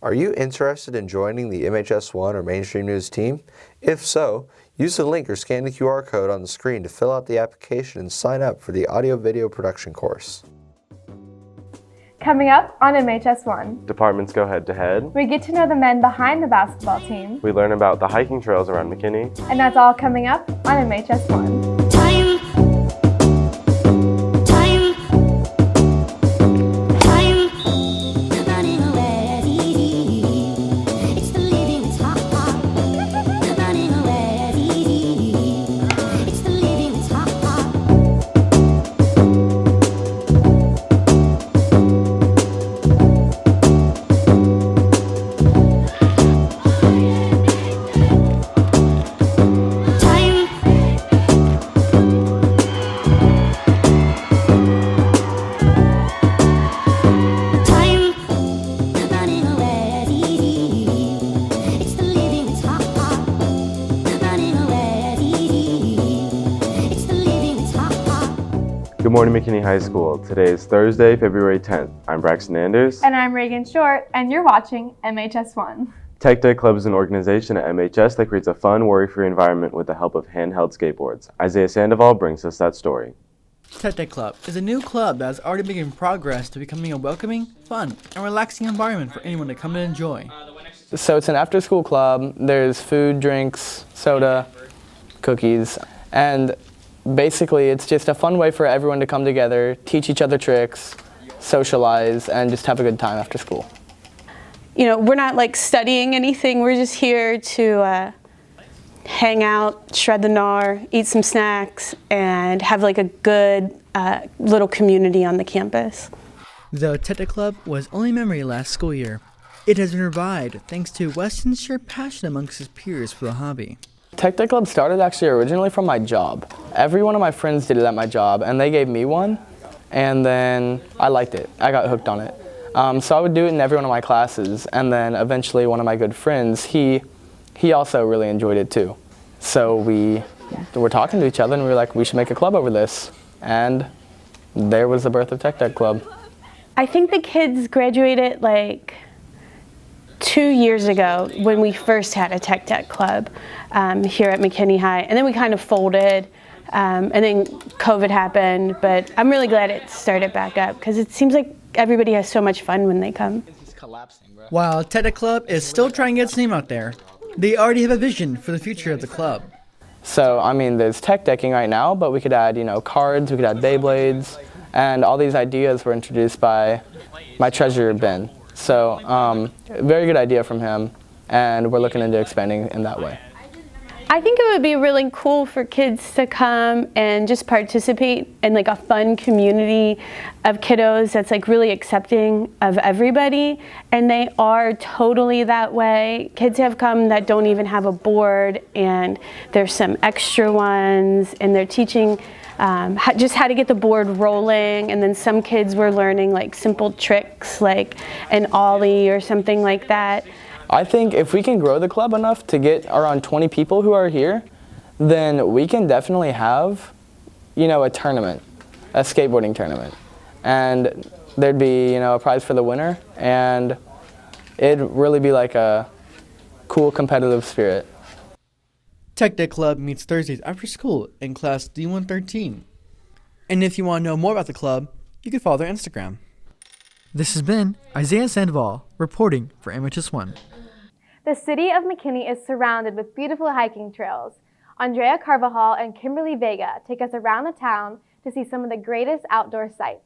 Are you interested in joining the MHS1 or Mainstream News team? If so, use the link or scan the QR code on the screen to fill out the application and sign up for the audio-video production course. Coming up on MHS1, Departments go head-to-head. we get to know the men behind the basketball team, We learn about the hiking trails around McKinney. and that's all coming up on MHS1. Good morning, McKinney High School. Today is Thursday, February 10th. I'm Braxton Anders. And I'm Reagan Short, and you're watching MHS1. Tech Day Club is an organization at MHS that creates a fun, worry-free environment with the help of handheld skateboards. Isaiah Sandoval brings us that story. Tech Day Club is a new club that has already making progress to becoming a welcoming, fun, and relaxing environment for anyone to come and enjoy. So it's an after-school club. There's food, drinks, soda, cookies, and basically it's just a fun way for everyone to come together, teach each other tricks, socialize, and just have a good time after school. You know, we're not like studying anything. We're just here to hang out, shred the gnar, eat some snacks, and have like a good little community on the campus. The Tech Day Club was only a memory last school year. It has been revived thanks to Weston's shared passion amongst his peers for the hobby. Tech Day Club started actually originally from my job. Every one of my friends did it at my job, and they gave me one, and then I liked it. I got hooked on it. So I would do it in every one of my classes, and then eventually one of my good friends, he also really enjoyed it too. So we were talking to each other, and we were like, we should make a club over this. And there was the birth of Tech Day Club. I think the kids graduated like 2 years ago when we first had a Tech Tech Club here at McKinney High, and then we kind of folded, and then COVID happened, but I'm really glad it started back up because it seems like everybody has so much fun when they come. While Tech Day Club is still trying to get its name out there, they already have a vision for the future of the club. So, I mean, there's tech decking right now, but we could add, cards, we could add Beyblades, and all these ideas were introduced by my treasurer, Ben. So, very good idea from him, and we're looking into expanding in that way. I think it would be really cool for kids to come and just participate in like a fun community of kiddos that's like really accepting of everybody, and they are totally that way. Kids have come that don't even have a board, and there's some extra ones, and they're teaching just how to get the board rolling, and then some kids were learning like simple tricks like an ollie or something like that. I think if we can grow the club enough to get around 20 people who are here, then we can definitely have, a tournament, a skateboarding tournament. And there'd be, a prize for the winner, and it'd really be like a cool competitive spirit. Tech Day Club meets Thursdays after school in class D113. And if you want to know more about the club, you can follow their Instagram. This has been Isaiah Sandoval reporting for MHS1. The city of McKinney is surrounded with beautiful hiking trails. Andrea Carvajal and Kimberly Vega take us around the town to see some of the greatest outdoor sights.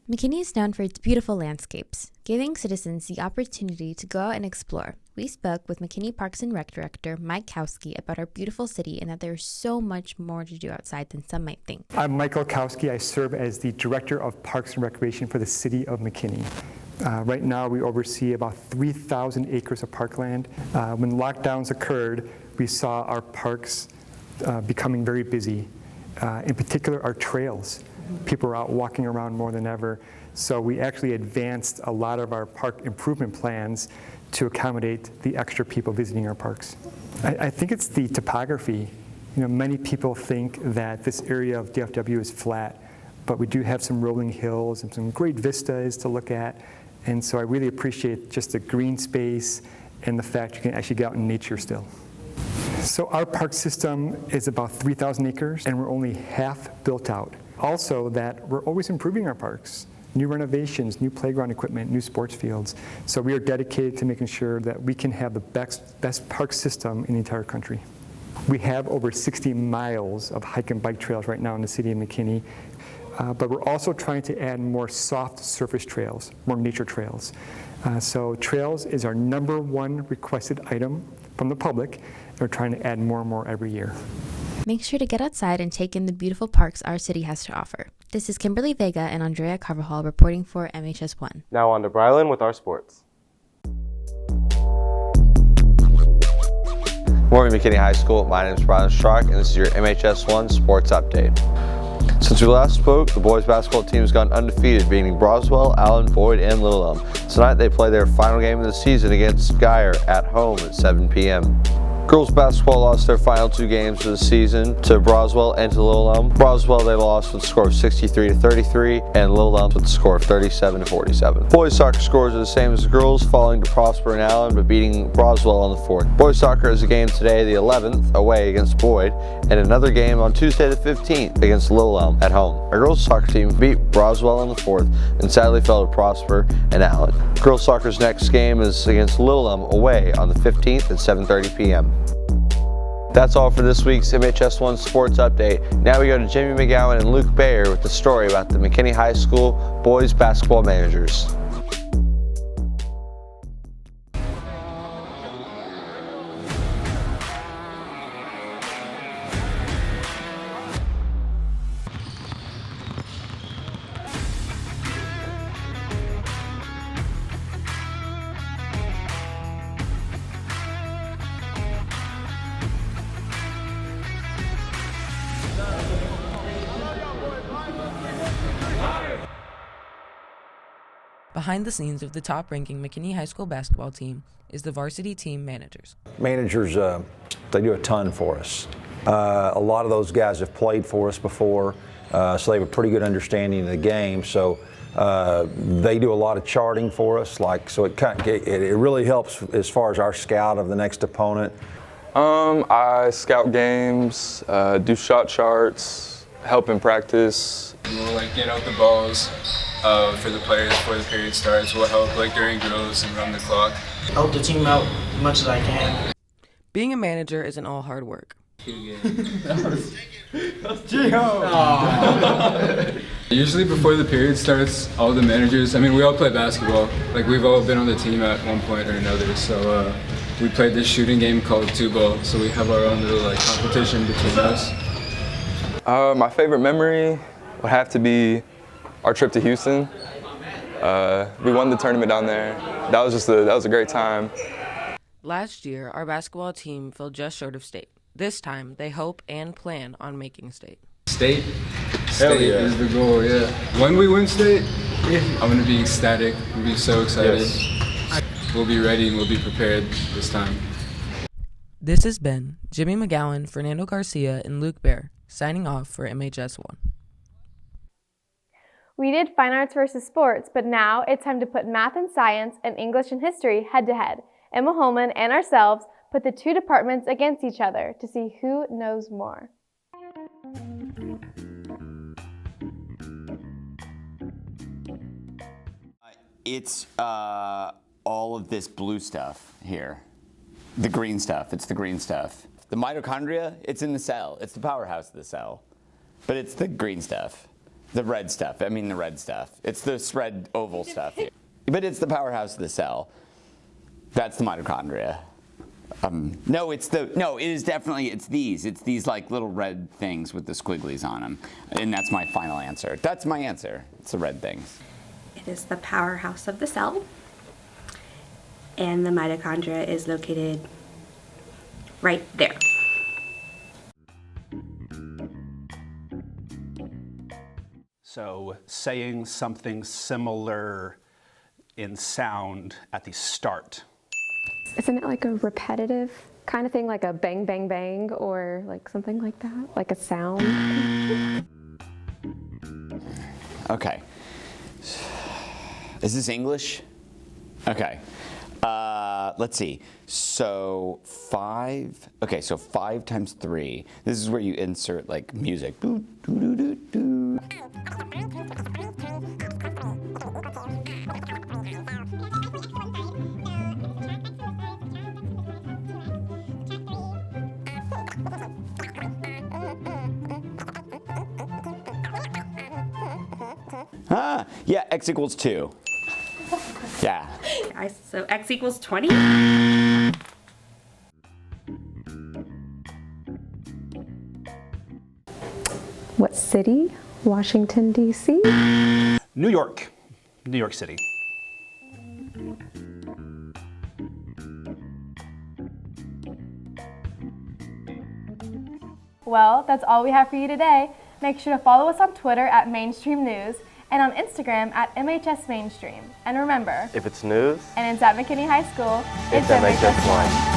McKinney is known for its beautiful landscapes, giving citizens the opportunity to go out and explore. We spoke with McKinney Parks and Rec Director Mike Kowski about our beautiful city and that there's so much more to do outside than some might think. I'm Michael Kowski. I serve as the Director of Parks and Recreation for the City of McKinney. Right now we oversee about 3,000 acres of parkland. When lockdowns occurred, we saw our parks becoming very busy, in particular our trails. People are out walking around more than ever. So we actually advanced a lot of our park improvement plans to accommodate the extra people visiting our parks. I think it's the topography. Many people think that this area of DFW is flat, but we do have some rolling hills and some great vistas to look at. And so I really appreciate just the green space and the fact you can actually get out in nature still. So our park system is about 3,000 acres, and we're only half built out. Also that we're always improving our parks. New renovations, new playground equipment, new sports fields. So we are dedicated to making sure that we can have the best park system in the entire country. We have over 60 miles of hike and bike trails right now in the city of McKinney, but we're also trying to add more soft surface trails, more nature trails. So trails is our #1 requested item from the public, and we're trying to add more and more every year. Make sure to get outside and take in the beautiful parks our city has to offer. This is Kimberly Vega and Andrea Carvajal reporting for MHS1. Now on to Brylan with our sports. Morning, McKinney High School. My name is Brian Strzok, and this is your MHS1 Sports Update. Since we last spoke, the boys basketball team has gone undefeated, beating Broswell, Allen, Boyd, and Little Elm. Tonight they play their final game of the season against Geyer at home at 7 p.m. Girls basketball lost their final 2 games of the season to Broswell and to Little Elm. Broswell they lost with a score of 63-33, and Little Elm with a score of 37-47. Boys soccer scores are the same as the girls, falling to Prosper and Allen, but beating Broswell on the 4th. Boys soccer has a game today, the 11th, away against Boyd, and another game on Tuesday the 15th against Little Elm at home. Our girls soccer team beat Broswell on the 4th, and sadly fell to Prosper and Allen. Girls soccer's next game is against Little Elm away on the 15th at 7:30 p.m. That's all for this week's MHS1 Sports Update. Now we go to Jimmy McGowan and Luke Bayer with the story about the McKinney High School boys basketball managers. Behind the scenes of the top-ranking McKinney High School basketball team is the varsity team managers. Managers, they do a ton for us. A lot of those guys have played for us before, so they have a pretty good understanding of the game. So they do a lot of charting for us, so it really helps as far as our scout of the next opponent. I scout games, do shot charts, help in practice. We'll get out the balls for the players before the period starts. We'll help during drills and run the clock. Help the team out as much as I can. Being a manager isn't all hard work. Usually before the period starts, all the managers, we all play basketball. We've all been on the team at one point or another. So we played this shooting game called 2-ball. So we have our own little competition between us. My favorite memory would have to be our trip to Houston. We won the tournament down there. That was a great time. Last year, our basketball team fell just short of state. This time, they hope and plan on making state. State is the goal, yeah. When we win state, I'm going to be ecstatic. I'll be so excited. Yes. We'll be ready and we'll be prepared this time. This has been Jimmy McGowan, Fernando Garcia, and Luke Baer, signing off for MHS1. We did fine arts versus sports, but now it's time to put math and science and English and history head to head. Emma Holman and ourselves put the 2 departments against each other to see who knows more. It's all of this blue stuff here. The green stuff, it's the green stuff. The mitochondria, it's in the cell. It's the powerhouse of the cell. But it's the green stuff. The red stuff, the red stuff. It's this red oval stuff here. But it's the powerhouse of the cell. That's the mitochondria. It's these little red things with the squigglies on them. And that's my final answer. That's my answer. It's the red things. It is the powerhouse of the cell. And the mitochondria is located right there. So saying something similar in sound at the start. Isn't it like a repetitive kind of thing, like a bang, bang, bang, or something like that? Like a sound? Okay. Is this English? Okay. Let's see. So 5. Okay, so 5 times 3. This is where you insert like music. Doo, doo, doo, doo, doo. Yeah, x equals 2. Yeah. So x equals 20? What city? Washington, D.C.? New York. New York City. Well, that's all we have for you today. Make sure to follow us on Twitter at Mainstream News and on Instagram at MHS Mainstream. And remember, If it's news, and it's at McKinney High School, it's MHS1.